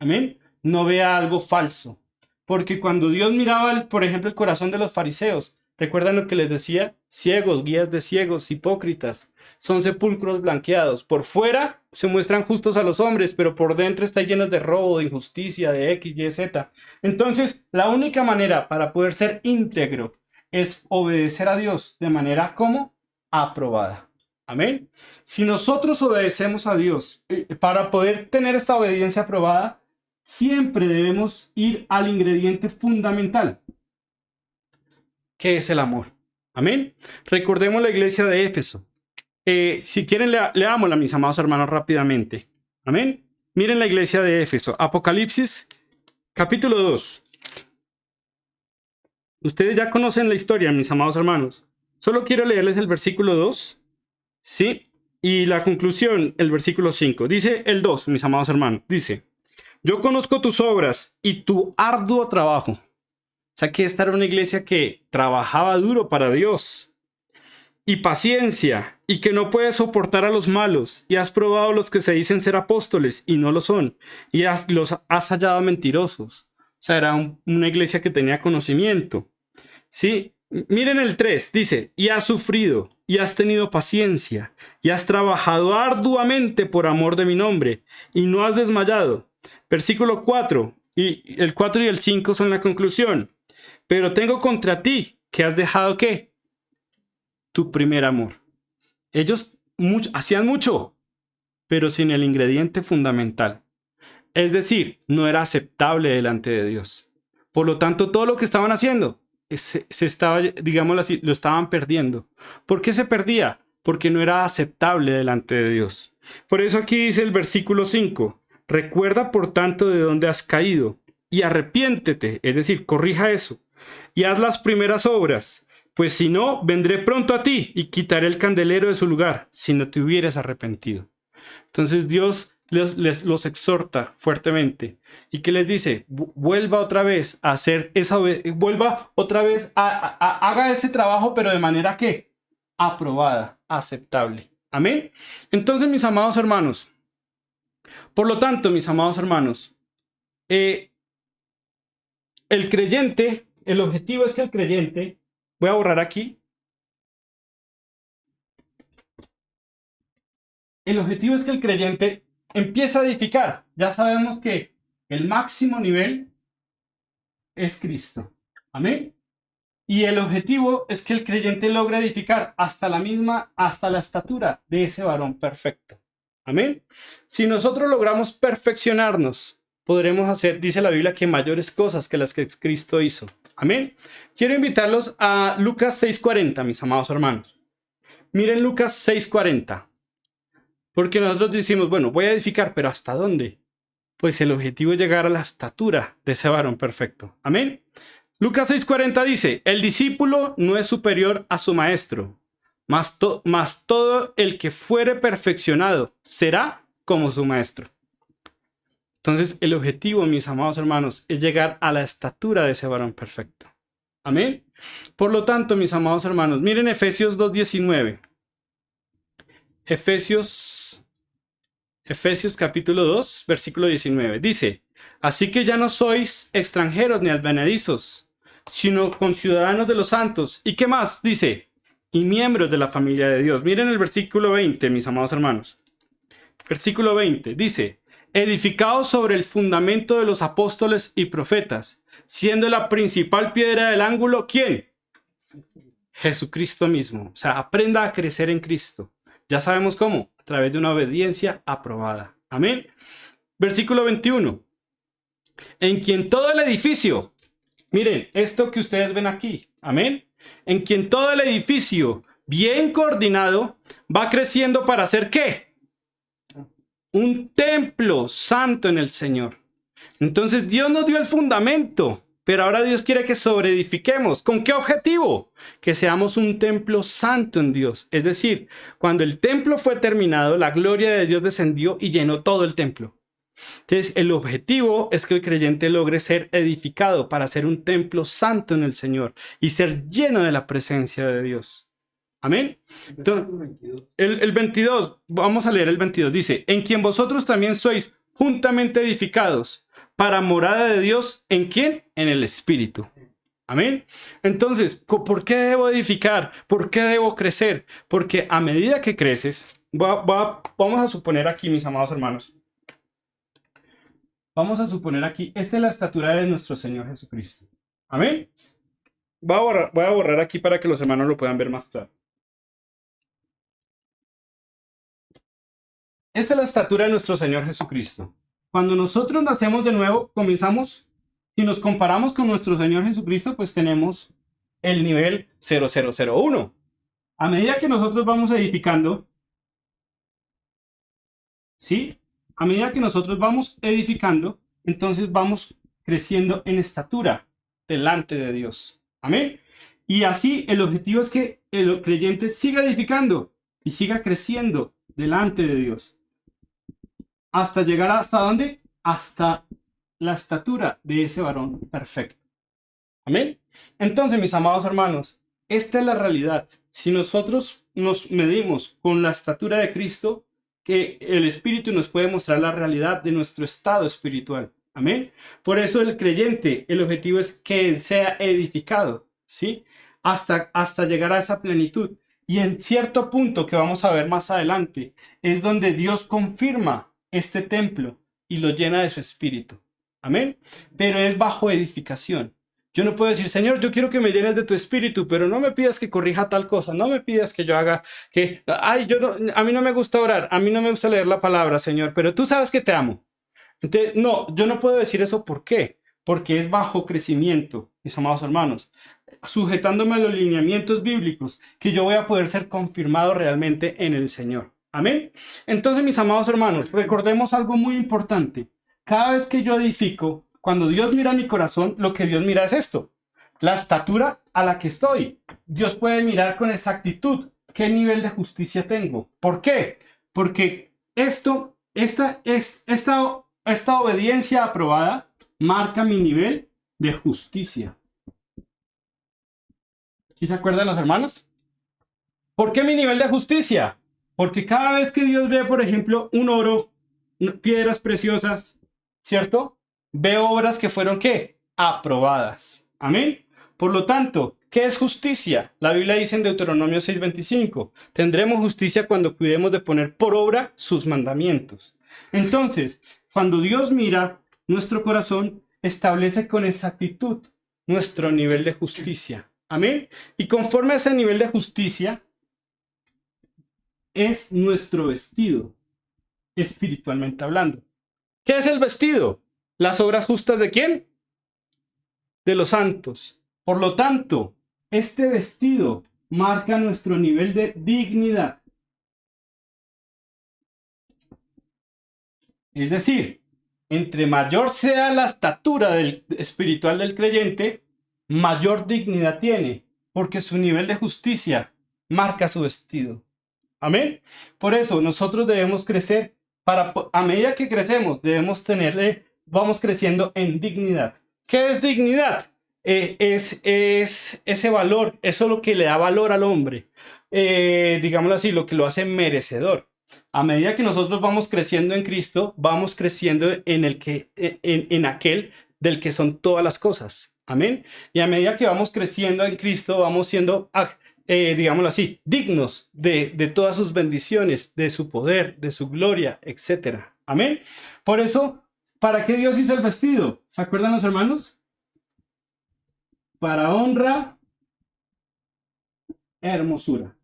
Amén. No vea algo falso. Porque cuando Dios miraba, por ejemplo, el corazón de los fariseos, ¿recuerdan lo que les decía? Ciegos, guías de ciegos, hipócritas. Son sepulcros blanqueados. Por fuera se muestran justos a los hombres, pero por dentro están llenos de robo, de injusticia, de X, Y, Z. Entonces, la única manera para poder ser íntegro es obedecer a Dios de manera como aprobada. Amén. Si nosotros obedecemos a Dios, para poder tener esta obediencia aprobada, siempre debemos ir al ingrediente fundamental, que es el amor. Amén. Recordemos la iglesia de Éfeso. Si quieren, leámosla, mis amados hermanos, rápidamente. Amén. Miren la iglesia de Éfeso. Apocalipsis, capítulo 2. Ustedes ya conocen la historia, mis amados hermanos. Solo quiero leerles el versículo 2. ¿Sí? Y la conclusión, el versículo 5. Dice el 2, mis amados hermanos. Dice: yo conozco tus obras y tu arduo trabajo. O sea que esta era una iglesia que trabajaba duro para Dios. Y paciencia, y que no puedes soportar a los malos. Y has probado los que se dicen ser apóstoles y no lo son. Y los has hallado mentirosos. O sea, era una iglesia que tenía conocimiento. ¿Sí? Miren el 3, dice: y has sufrido, y has tenido paciencia, y has trabajado arduamente por amor de mi nombre, y no has desmayado. Versículo 4, y el 4 y el 5 son la conclusión. Pero tengo contra ti que has dejado ¿qué? Tu primer amor. Ellos hacían mucho, pero sin el ingrediente fundamental. Es decir, no era aceptable delante de Dios. Por lo tanto, todo lo que estaban haciendo se estaba, digámoslo así, lo estaban perdiendo. ¿Por qué se perdía? Porque no era aceptable delante de Dios. Por eso aquí dice el versículo 5. Recuerda por tanto de dónde has caído y arrepiéntete, es decir, corrija eso, y haz las primeras obras, pues si no, vendré pronto a ti y quitaré el candelero de su lugar, si no te hubieras arrepentido. Entonces Dios los exhorta fuertemente. ¿Y qué les dice? Vuelva otra vez a hacer vuelva otra vez haga ese trabajo, pero de manera que aprobada, aceptable. Amén. Entonces, mis amados hermanos, por lo tanto, mis amados hermanos, el creyente, el objetivo es que el creyente, voy a borrar aquí, el objetivo es que el creyente empiece a edificar. Ya sabemos que el máximo nivel es Cristo. Amén. Y el objetivo es que el creyente logre edificar hasta la estatura de ese varón perfecto. Amén. Si nosotros logramos perfeccionarnos, podremos hacer, dice la Biblia, que mayores cosas que las que Cristo hizo. Amén. Quiero invitarlos a Lucas 6:40, mis amados hermanos. Miren Lucas 6:40. Porque nosotros decimos, bueno, voy a edificar, pero ¿hasta dónde? Pues el objetivo es llegar a la estatura de ese varón perfecto. Amén. Lucas 6:40 dice, el discípulo no es superior a su maestro, mas todo el que fuere perfeccionado será como su maestro. Entonces, el objetivo, mis amados hermanos, es llegar a la estatura de ese varón perfecto. Amén. Por lo tanto, mis amados hermanos, miren Efesios 2:19. Efesios capítulo 2, versículo 19. Dice, así que ya no sois extranjeros ni advenedizos, sino conciudadanos de los santos. ¿Y qué más? Dice, y miembros de la familia de Dios. Miren el versículo 20, mis amados hermanos. Versículo 20 dice, edificados sobre el fundamento de los apóstoles y profetas, siendo la principal piedra del ángulo, ¿quién? Jesucristo mismo. O sea, aprenda a crecer en Cristo. Ya sabemos cómo, a través de una obediencia aprobada. Amén. Versículo 21. En quien todo el edificio, miren, esto que ustedes ven aquí, amén. En quien todo el edificio, bien coordinado, va creciendo para hacer ¿qué? Un templo santo en el Señor. Entonces Dios nos dio el fundamento, pero ahora Dios quiere que sobreedifiquemos. ¿Con qué objetivo? Que seamos un templo santo en Dios. Es decir, cuando el templo fue terminado, la gloria de Dios descendió y llenó todo el templo. Entonces, el objetivo es que el creyente logre ser edificado para ser un templo santo en el Señor y ser lleno de la presencia de Dios. Amén. Entonces, el 22, vamos a leer el 22, dice, en quien vosotros también sois juntamente edificados para morada de Dios, ¿en quién? En el Espíritu. Amén. Entonces, ¿por qué debo edificar? ¿Por qué debo crecer? Porque a medida que creces, vamos a suponer aquí, mis amados hermanos, vamos a suponer aquí, esta es la estatura de nuestro Señor Jesucristo. Amén. Voy a borrar aquí para que los hermanos lo puedan ver más claro. Esta es la estatura de nuestro Señor Jesucristo. Cuando nosotros nacemos de nuevo, comenzamos, si nos comparamos con nuestro Señor Jesucristo, pues tenemos el nivel 0001. A medida que nosotros vamos edificando, ¿sí? A medida que nosotros vamos edificando, entonces vamos creciendo en estatura delante de Dios. Amén. Y así el objetivo es que el creyente siga edificando y siga creciendo delante de Dios. Hasta llegar ¿hasta dónde? Hasta la estatura de ese varón perfecto. Amén. Entonces, mis amados hermanos, esta es la realidad. Si nosotros nos medimos con la estatura de Cristo, que el Espíritu nos puede mostrar la realidad de nuestro estado espiritual. Amén. Por eso el creyente, el objetivo es que sea edificado, ¿sí? Hasta llegar a esa plenitud. Y en cierto punto que vamos a ver más adelante, es donde Dios confirma este templo y lo llena de su espíritu. Amén. Pero es bajo edificación. Yo no puedo decir, Señor, yo quiero que me llenes de tu espíritu, pero no me pidas que corrija tal cosa, no me pidas que yo haga que, a mí no me gusta orar, a mí no me gusta leer la palabra, Señor, pero tú sabes que te amo. Entonces, no, yo no puedo decir eso. ¿Por qué? Porque es bajo crecimiento, mis amados hermanos, sujetándome a los lineamientos bíblicos, que yo voy a poder ser confirmado realmente en el Señor. Amén. Entonces, mis amados hermanos, recordemos algo muy importante. Cada vez que yo edifico, cuando Dios mira mi corazón, lo que Dios mira es esto, la estatura a la que estoy. Dios puede mirar con exactitud qué nivel de justicia tengo. ¿Por qué? Porque esta obediencia aprobada marca mi nivel de justicia. ¿Sí se acuerdan los hermanos? ¿Por qué mi nivel de justicia? Porque cada vez que Dios ve, por ejemplo, un oro, piedras preciosas, ¿cierto? Ve obras que fueron, ¿qué? Aprobadas. Amén. Por lo tanto, ¿Qué es justicia? La Biblia dice en Deuteronomio 6:25, tendremos justicia cuando cuidemos de poner por obra sus mandamientos. Entonces, cuando Dios mira nuestro corazón, establece con exactitud nuestro nivel de justicia. Amén. Y conforme a ese nivel de justicia, es nuestro vestido, espiritualmente hablando. ¿Qué es el vestido? ¿Las obras justas de quién? De los santos. Por lo tanto, este vestido marca nuestro nivel de dignidad. Es decir, entre mayor sea la estatura espiritual del creyente, mayor dignidad tiene, porque su nivel de justicia marca su vestido. Amén. Por eso nosotros debemos crecer, a medida que crecemos, vamos creciendo en dignidad. ¿Qué es dignidad? Es ese valor, eso es lo que le da valor al hombre. Digámoslo así, lo que lo hace merecedor. A medida que nosotros vamos creciendo en Cristo, vamos creciendo en aquel del que son todas las cosas. Amén. Y a medida que vamos creciendo en Cristo, vamos siendo, digámoslo así, dignos de todas sus bendiciones, de su poder, de su gloria, etc. Amén. Por eso, ¿para qué Dios hizo el vestido? ¿Se acuerdan los hermanos? Para honra, hermosura.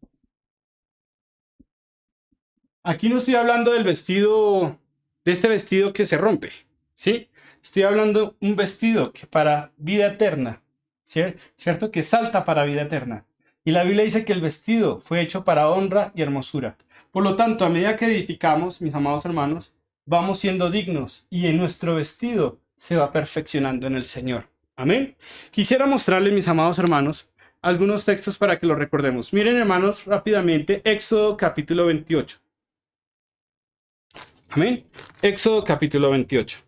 Aquí no estoy hablando del vestido, de este vestido que se rompe, ¿sí? Estoy hablando de un vestido que para vida eterna, ¿cierto? Que salta para vida eterna. Y la Biblia dice que el vestido fue hecho para honra y hermosura. Por lo tanto, a medida que edificamos, mis amados hermanos, vamos siendo dignos y en nuestro vestido se va perfeccionando en el Señor. Amén. Quisiera mostrarles, mis amados hermanos, algunos textos para que los recordemos. Miren, hermanos, rápidamente, Éxodo capítulo 28. Amén. Éxodo capítulo 28.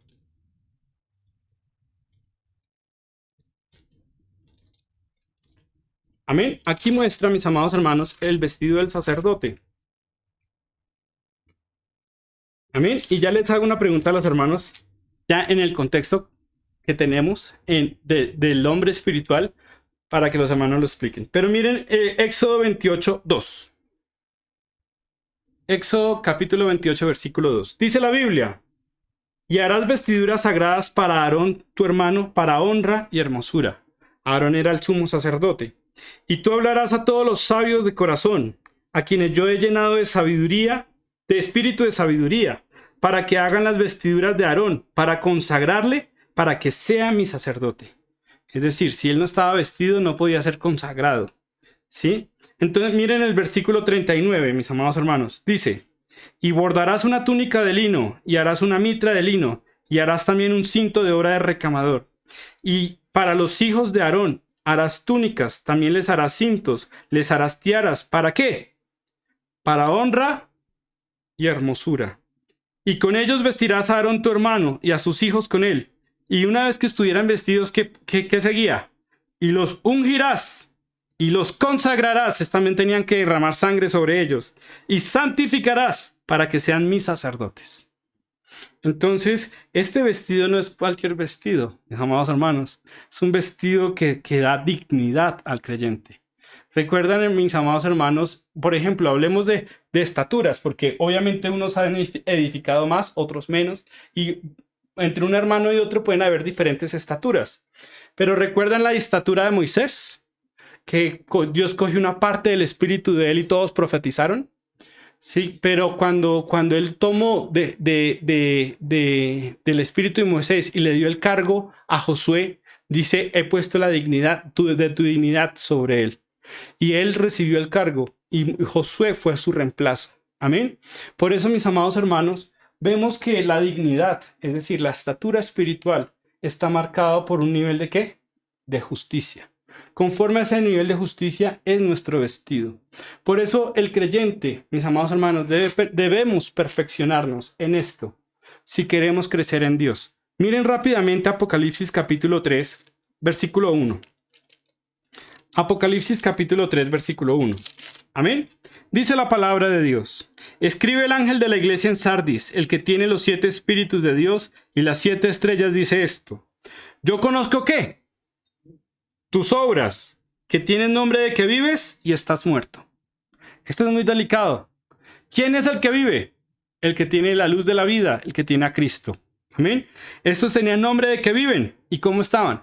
Amén. Aquí muestra, mis amados hermanos, el vestido del sacerdote. Amén. Y ya les hago una pregunta a los hermanos, ya en el contexto que tenemos del hombre espiritual, para que los hermanos lo expliquen. Pero miren, Éxodo 28, 2. Éxodo capítulo 28, versículo 2. Dice la Biblia: y harás vestiduras sagradas para Aarón, tu hermano, para honra y hermosura. Aarón era el sumo sacerdote. Y tú hablarás a todos los sabios de corazón, a quienes yo he llenado de sabiduría, de espíritu de sabiduría, para que hagan las vestiduras de Aarón, para consagrarle, para que sea mi sacerdote. Es decir, si él no estaba vestido, no podía ser consagrado. ¿Sí? Entonces miren el versículo 39, mis amados hermanos. Dice: y bordarás una túnica de lino, y harás una mitra de lino, y harás también un cinto de obra de recamador. Y para los hijos de Aarón harás túnicas, también les harás cintos, les harás tiaras. ¿Para qué? Para honra y hermosura. Y con ellos vestirás a Aarón tu hermano, y a sus hijos con él. Y una vez que estuvieran vestidos, ¿qué seguía? Y los ungirás, y los consagrarás. También tenían que derramar sangre sobre ellos. Y santificarás para que sean mis sacerdotes. Entonces, este vestido no es cualquier vestido, mis amados hermanos. Es un vestido que da dignidad al creyente. Recuerdan, mis amados hermanos, por ejemplo, hablemos de estaturas, porque obviamente unos han edificado más, otros menos, y entre un hermano y otro pueden haber diferentes estaturas. Pero ¿recuerdan la estatura de Moisés? Que Dios cogió una parte del espíritu de él y todos profetizaron. Sí, pero cuando él tomó del espíritu de Moisés y le dio el cargo a Josué, dice: he puesto la dignidad de tu dignidad sobre él. Y él recibió el cargo y Josué fue su reemplazo. Amén. Por eso, mis amados hermanos, vemos que la dignidad, es decir, la estatura espiritual, está marcada por un nivel de ¿qué? De justicia. Conforme a ese nivel de justicia es nuestro vestido. Por eso el creyente, mis amados hermanos, debemos perfeccionarnos en esto si queremos crecer en Dios. Miren rápidamente Apocalipsis capítulo 3, versículo 1. Apocalipsis capítulo 3, versículo 1. Amén. Dice la palabra de Dios: escribe el ángel de la iglesia en Sardis, el que tiene los 7 espíritus de Dios y las 7 estrellas, dice esto: yo conozco ¿qué? Tus obras, que tienes nombre de que vives y estás muerto. Esto es muy delicado. ¿Quién es el que vive? El que tiene la luz de la vida, el que tiene a Cristo. Amén. Estos tenían nombre de que viven. ¿Y cómo estaban?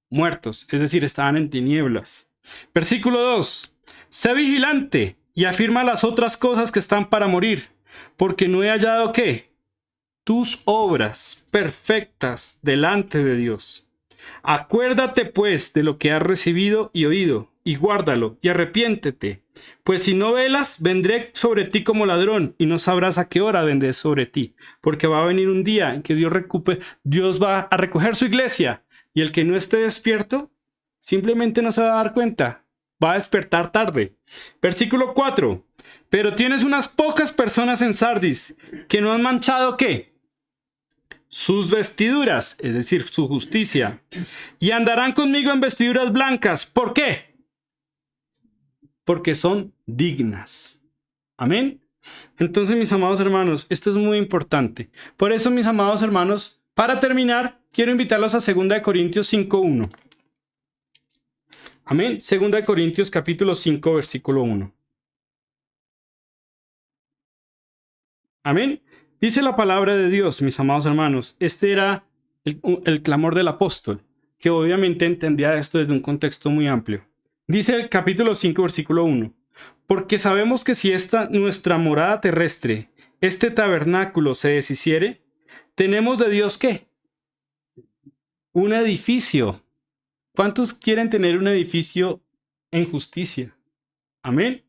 Muertos, es decir, estaban en tinieblas. Versículo 2. Sé vigilante y afirma las otras cosas que están para morir, porque no he hallado ¿qué? Tus obras perfectas delante de Dios. Acuérdate pues de lo que has recibido y oído, y guárdalo, y arrepiéntete. Pues si no velas, vendré sobre ti como ladrón, y no sabrás a qué hora vendré sobre ti. Porque va a venir un día en que Dios va a recoger su iglesia, y el que no esté despierto, simplemente no se va a dar cuenta. Va a despertar tarde. Versículo 4. Pero tienes unas pocas personas en Sardis, que no han manchado ¿qué? Sus vestiduras, es decir, su justicia, y andarán conmigo en vestiduras blancas. ¿Por qué? Porque son dignas. Amén. Entonces, mis amados hermanos, esto es muy importante. Por eso, mis amados hermanos, para terminar, quiero invitarlos a 2 Corintios 5:1. Amén. 2 Corintios capítulo 5, versículo 1. Amén. Dice la palabra de Dios, mis amados hermanos. Este era el clamor del apóstol, que obviamente entendía esto desde un contexto muy amplio. Dice el capítulo 5, versículo 1. Porque sabemos que si esta nuestra morada terrestre, este tabernáculo se deshiciere, tenemos de Dios ¿qué? Un edificio. ¿Cuántos quieren tener un edificio en justicia? Amén.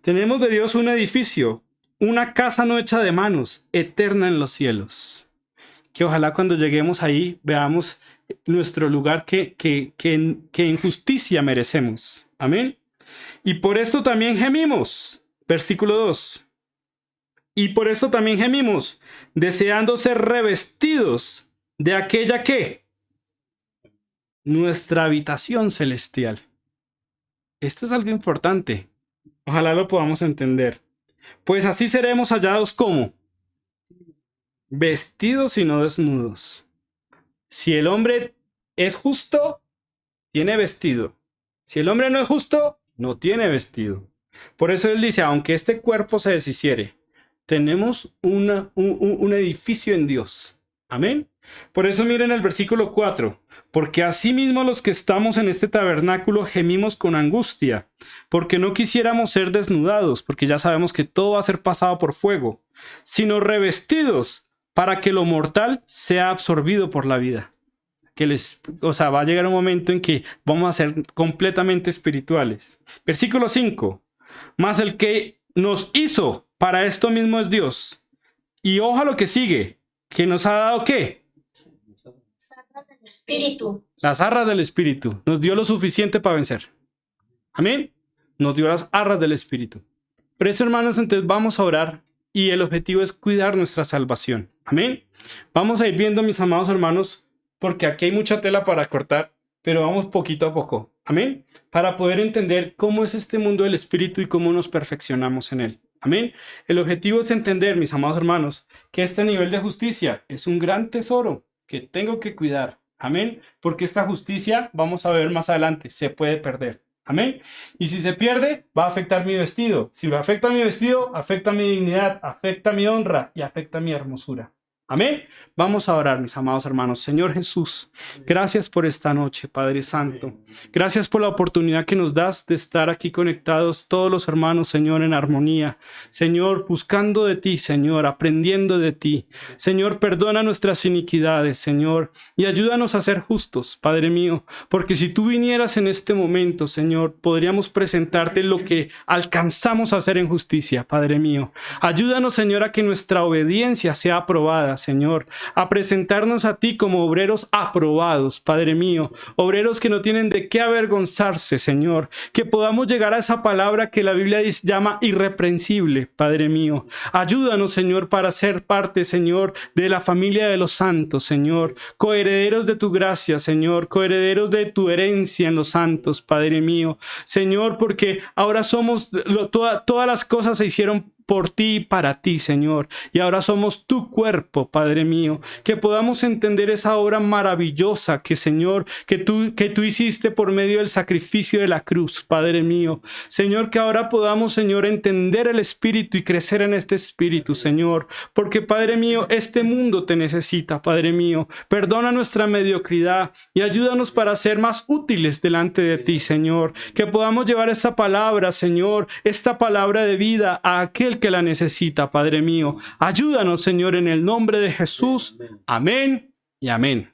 Tenemos de Dios un edificio, una casa no hecha de manos, eterna en los cielos. Que ojalá cuando lleguemos ahí veamos nuestro lugar que en justicia merecemos. Amén. Y por esto también gemimos. Versículo 2. Y por esto también gemimos, deseando ser revestidos de aquella que nuestra habitación celestial. Esto es algo importante. Ojalá lo podamos entender. Pues así seremos hallados como vestidos y no desnudos. Si el hombre es justo, tiene vestido. Si el hombre no es justo, no tiene vestido. Por eso él dice, aunque este cuerpo se deshiciere, tenemos un edificio en Dios. Amén. Por eso miren el versículo 4. Porque asimismo los que estamos en este tabernáculo gemimos con angustia, porque no quisiéramos ser desnudados, porque ya sabemos que todo va a ser pasado por fuego, sino revestidos para que lo mortal sea absorbido por la vida. Va a llegar un momento en que vamos a ser completamente espirituales. Versículo 5. Mas el que nos hizo para esto mismo es Dios. Y ojo a lo que sigue, que nos ha dado ¿qué? Espíritu. Las arras del Espíritu. Nos dio lo suficiente para vencer. Amén. Nos dio las arras del Espíritu. Por eso, hermanos, entonces vamos a orar y el objetivo es cuidar nuestra salvación. Amén. Vamos a ir viendo, mis amados hermanos, porque aquí hay mucha tela para cortar, pero vamos poquito a poco. Amén. Para poder entender cómo es este mundo del Espíritu y cómo nos perfeccionamos en él. Amén. El objetivo es entender, mis amados hermanos, que este nivel de justicia es un gran tesoro que tengo que cuidar. Amén. Porque esta justicia, vamos a ver más adelante, se puede perder. Amén. Y si se pierde, va a afectar mi vestido. Si me afecta mi vestido, afecta mi dignidad, afecta mi honra y afecta mi hermosura. Amén. Vamos a orar, mis amados hermanos. Señor Jesús, gracias por esta noche, Padre Santo. Gracias por la oportunidad que nos das de estar aquí conectados todos los hermanos, Señor, en armonía. Señor, buscando de ti, Señor, aprendiendo de ti. Señor, perdona nuestras iniquidades, Señor, y ayúdanos a ser justos, Padre mío, porque si tú vinieras en este momento, Señor, podríamos presentarte lo que alcanzamos a hacer en justicia, Padre mío. Ayúdanos, Señor, a que nuestra obediencia sea aprobada, Señor, a presentarnos a ti como obreros aprobados, Padre mío, obreros que no tienen de qué avergonzarse, Señor, que podamos llegar a esa palabra que la Biblia llama irreprensible, Padre mío. Ayúdanos, Señor, para ser parte, Señor, de la familia de los santos, Señor, coherederos de tu gracia, Señor, coherederos de tu herencia en los santos, Padre mío, Señor, porque ahora somos, todas las cosas se hicieron por ti y para ti, Señor. Y ahora somos tu cuerpo, Padre mío. Que podamos entender esa obra maravillosa que, Señor, que tú hiciste por medio del sacrificio de la cruz, Padre mío. Señor, que ahora podamos, Señor, entender el Espíritu y crecer en este Espíritu, Señor. Porque, Padre mío, este mundo te necesita, Padre mío. Perdona nuestra mediocridad y ayúdanos para ser más útiles delante de ti, Señor. Que podamos llevar esta palabra, Señor, esta palabra de vida a aquel que la necesita, Padre mío. Ayúdanos, Señor, en el nombre de Jesús. Amén y amén.